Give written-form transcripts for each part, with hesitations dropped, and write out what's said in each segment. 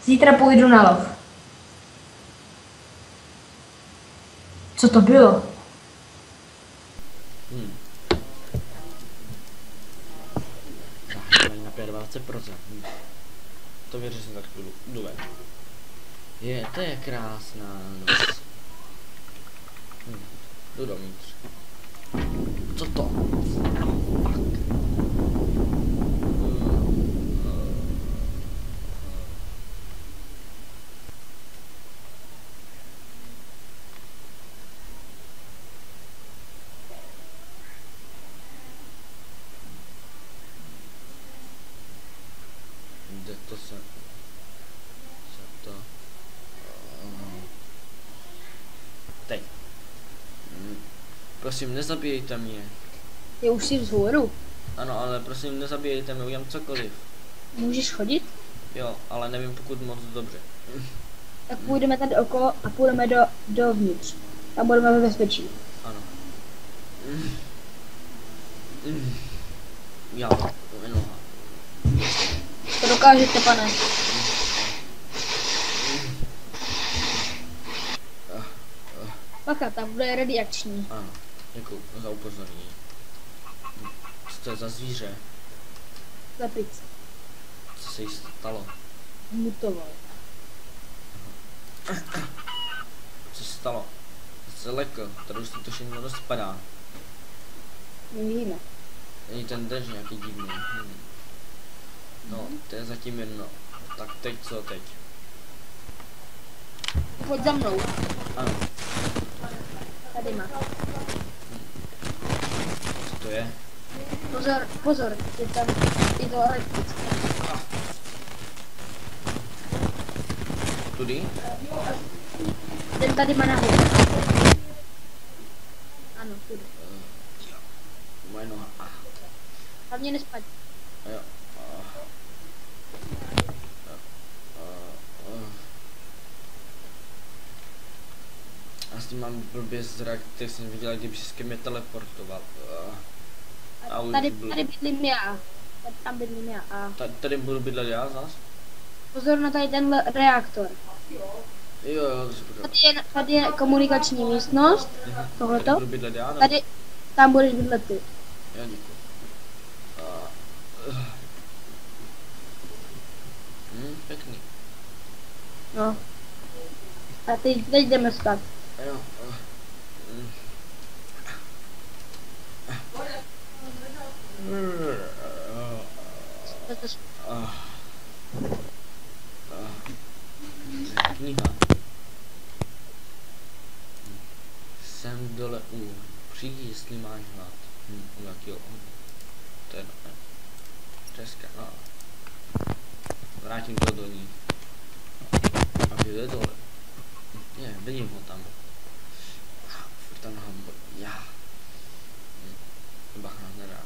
Zítra půjdu na lov. Co to bylo? Zahrání na 25%. To vyřeším tak jdu ven. To je krásná noc. Jdu dovnitř. Co to? Kde to se... Co to? Teď. Prosím, nezabijejte mě. Ty už jsi vzhůru. Ano, ale prosím, nezabijejte mě, udělám cokoliv. Můžeš chodit? Jo, ale nevím pokud moc dobře. Tak půjdeme tady okolo a půjdeme dovnitř. Tam budeme ve bezpečí. Ano. Já, noha. To dokážete, pane. Bacha, tam bude radiační. Ano, děkuji za upozornění. Co to je za zvíře? Zapic. Co se jí stalo? Mutoval. Co se stalo? Se lekl, tady už to všechno rozpadá. Nevíme. Není ten drž nějaký divný. No, to je zatím jedno. Tak teď co teď? Pojď za mnou. Ano, Tady má. co to je? Pozor, pozor. Je to elektrické. Tudy? Ten tady má nahoru. Ano, tudy. Moje noha. Hlavně nespať. Jo. Já s tím mám blbě zrak, který jsem viděl, kdyby se ke mně teleportoval. A už Tady byl... bydlím já. Tam bydlím já. A Tady budu bydlet já zas? pozor na tady tenhle reaktor. Jo, to se bude. Tady je komunikační místnost. Tady Tohleto. budu bydlet já, nebo? Tady, tam budeš bydlet ty. Já děkuji. Pěkný. No. A teď jdeme spát. Jo. Kniha. Jsem dole u přijdi, jestli máš hlad. U jakýho? To je dobré. Česká, no. Vrátím to do ní. A kde je dole? Ne, vidím ho tam. Furt tam noha já. Bacha, nedá.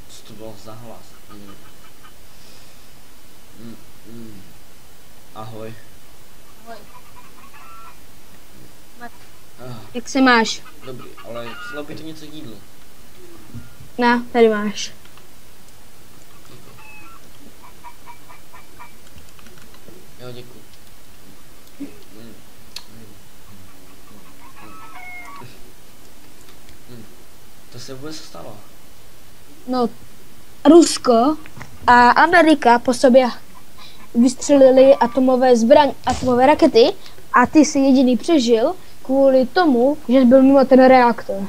Co to bylo za hlas? Ahoj. Ahoj. Jak se máš? Dobrý, ale chtěla by to něco k jídlu. Na, tady máš. Jo, děkuji. To se vůbec stalo. No, Rusko a Amerika po sobě vystřelili atomové rakety a ty jsi jediný přežil kvůli tomu, že jsi byl mimo ten reaktor.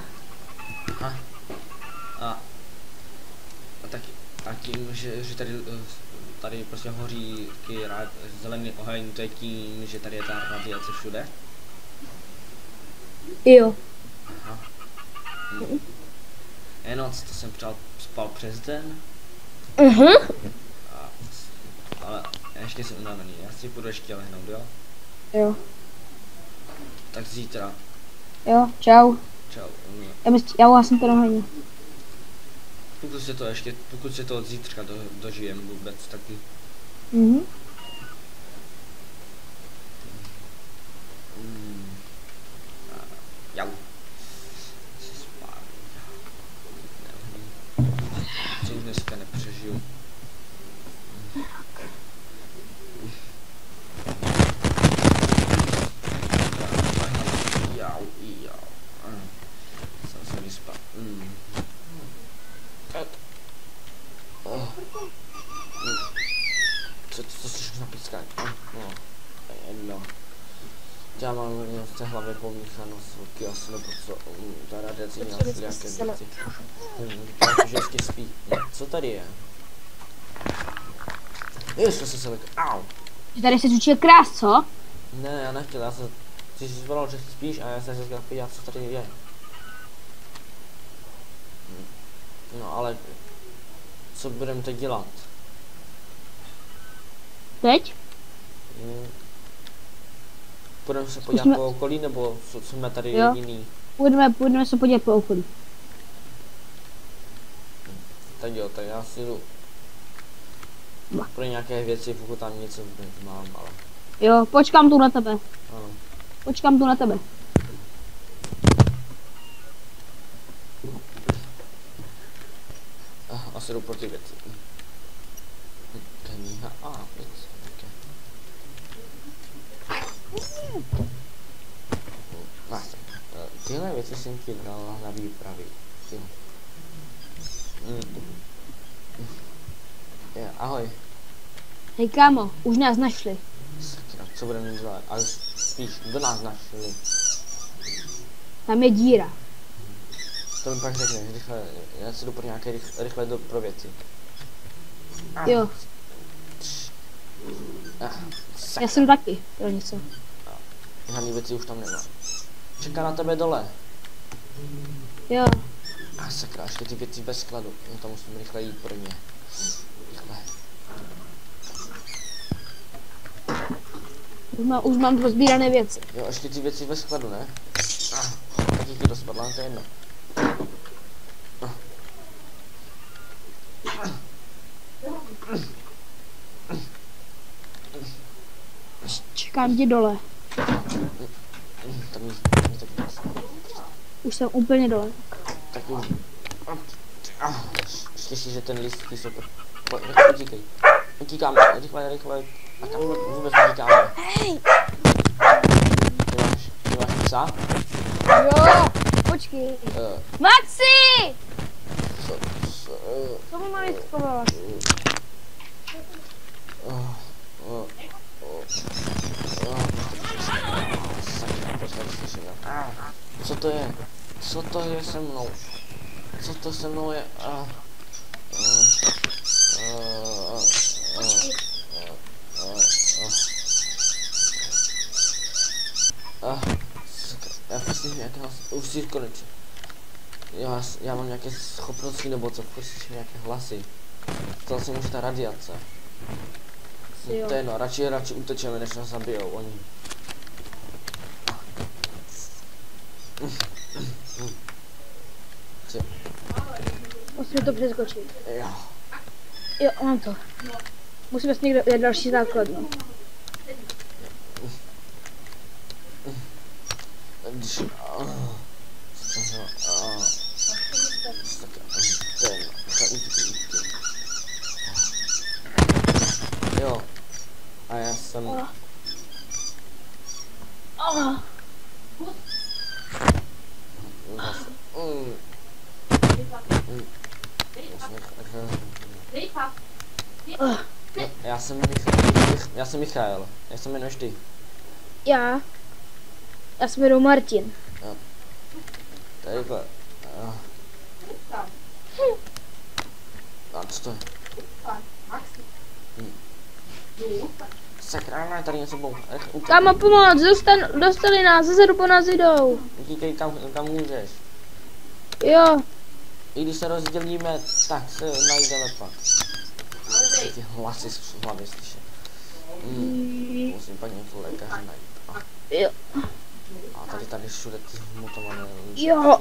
Aha. A tím, že tady prostě hoří zelený oheň, to je tím, že tady je ta radiace všude? Jo. Aha. Noc, to jsem spal přes den. Ale ještě jsem unavený, já si půjdu ještě lehnout, jo? Jo. Tak zítra. Jo, čau. Čau. Já jsem to nahodil. pokud se to od zítřka dožijem vůbec taky. Mhm. Jau. Co už dneska nepřežiju. Jau. Jsem se vyspal. Co slyšíš na pískání? No, jedno. Já mám v té hlavě pomíchanou svodky asi, nebo co, ta radiace měla nějaké věci. Že ještě spí. Co tady je? Ještě se selek, au! Tady se učil krás, co? Ne, já nechtěl, ty jsi zvolal, že spíš a já jsem se říkal, podívat, co tady je. No ale, co budeme teď dělat? Teď? Budeme se podívat po okolí, nebo jsme tady jediný? Půjdeme se podívat po okolí. Tak jo, tak já si jdu pro nějaké věci, pokud tam něco mám, ale... Jo, počkám tu na tebe. Ano. Počkám tu na tebe. Asi jdu pro ty věci. Kniha, věc, okay. Tyhle věci jsem ti dal na výpravy. Ahoj. Hej kámo, už nás našli. Sakra, co budeme dělat? Ale spíš, kdo nás našli? Tam je díra. To mi pak řekne, rychle, já si jdu pro nějaké rychle pro věci. Jo. Já jsem taky pro něco. Žádný věci už tam nemám. Čeká na tebe dole. Jo. Sakra, ještě ty věci bez skladu. No to musím rychle jít pro ně. Rychle. Už mám rozbírané věci. Jo, ještě ty věci ve skladu, ne? Tak ti rozpadla, to je jedno. Čekám tě dole. Už jsem úplně dole. Tak už. Štěstí, že ten list jsou... Rychle utíkej. Utíkáme, rychle. A kam vůbec utíkáme? Hej! Ty máš psa? Jo, počkej. Maxi! Co mu mám schovat? Co to je? Co to je se mnou? Co to se mnou je? Já prostě nějakého... Už si konečně. Já mám nějaké schopnosti nebo co? Prostě nějaké hlasy. Ptal jsem už ta radiace. To je no, radši utečeme, než nás zabijou oni. Musíme to přeskočit. Jo. Jo, mám to. Musíme si někdo dát další základnu. Když... Jo. A já jsem... Já jsem Michael. Jak se jmenuješ ty? Já se jmenuji Martin. Takhle. A co to je? Sakra, ale tady něco bylo. Kámo, pomoc, dostali nás, zezadu po nás jdou. Utíkej kam můžeš. Jo. I když se rozdělíme, tak se najdeme pak. Ty hlasy z hlavy slyšet. Musím paní jako lékaře najít. Jo. A tady všude ty zmutované Jo.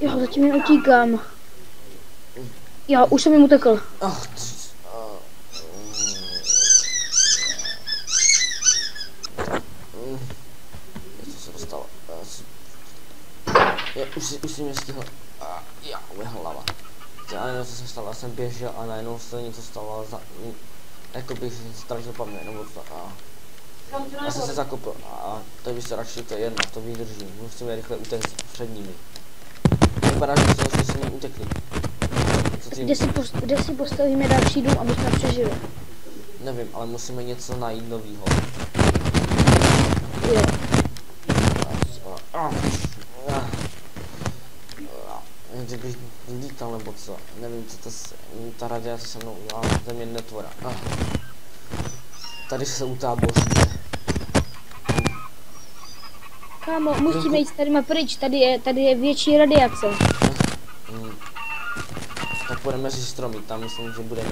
Jo, zatím jen utíkám. Jo, už jsem jim utekl. Ach, co se dostalo? Už si mě stihl. Já, moje hlava. Já nevím, co se stalo, já jsem běžel a najednou se něco stalo, jako bych ztratil paměť, nebo to, já jsem se zakopl a to by se radši, to je jedno, to vydržím, musíme rychle utéct před nimi. Vypadá, že jsme utekli. Kde si postavíme další dům, aby jsme přežili? Nevím, ale musíme něco najít novýho. Jo. Kdybych lítal nebo co, nevím, co ta radiace se mnou udělá, země netvora. Tady se utáboříme. Kámo, musíme jít tady pryč, tady je větší radiace. Tak půjdeme mezi stromy, tam myslím, že budeme.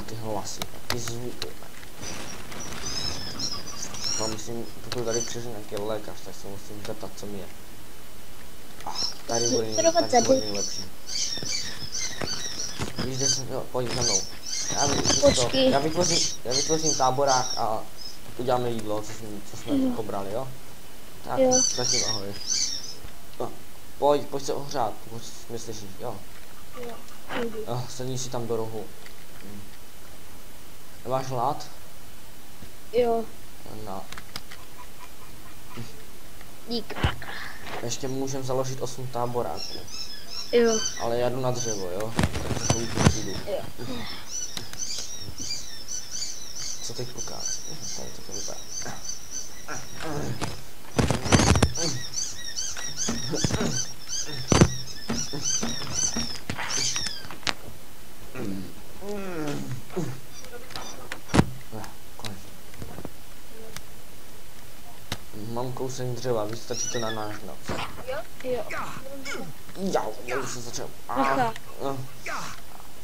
Ty hlasy, ty zvuky. No, myslím, pokud tady přišel nějaký lékař, tak se musím zeptat, co mi je. Tady bude nejlepší. Víš, kde jsem, jo, pojď za mnou. Já vytvořím táborák a uděláme jídlo, co jsme pobrali, jo? Tak, zatím ahoj. Pojď se ohřát, pokud mě slyšíš, jo? Jo. Sedni si tam do rohu. Nemáš hlad? Jo. No. Dík. Ještě můžeme založit 8 táboráků. Jo. Ale já jdu na dřevo, jo? Takže to už přijdu. Jo. Co teď ukáž? Tady to vypadá. Mám kousek dřeva, vystačí to na náš noc. Jo. Já už se začal.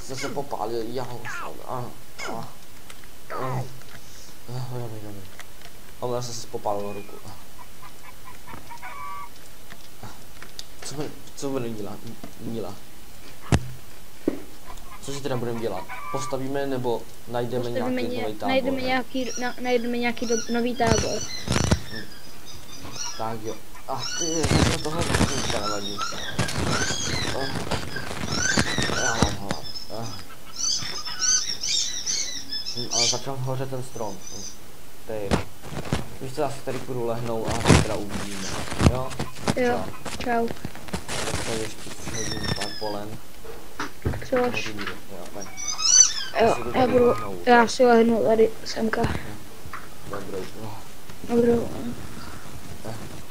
Jsem se popálil, já jsem se popálil ruku. Co budeme dělat? Co si teda budeme dělat? Postavíme nebo najdeme nějaký nový tábor? Najdeme nějaký nový tábor. Tak jo. Ty, začne tohle to nevadí. Já mám hlad. Ale začal hořet ten strom. Tady. Víš co, asi tady půjdu lehnout a teda uvidíme. Jo? Jo, čau. Tady ještě hodím pár polen. Což? Jo, já si lehnu tady semka. Dobrou. Dobrou.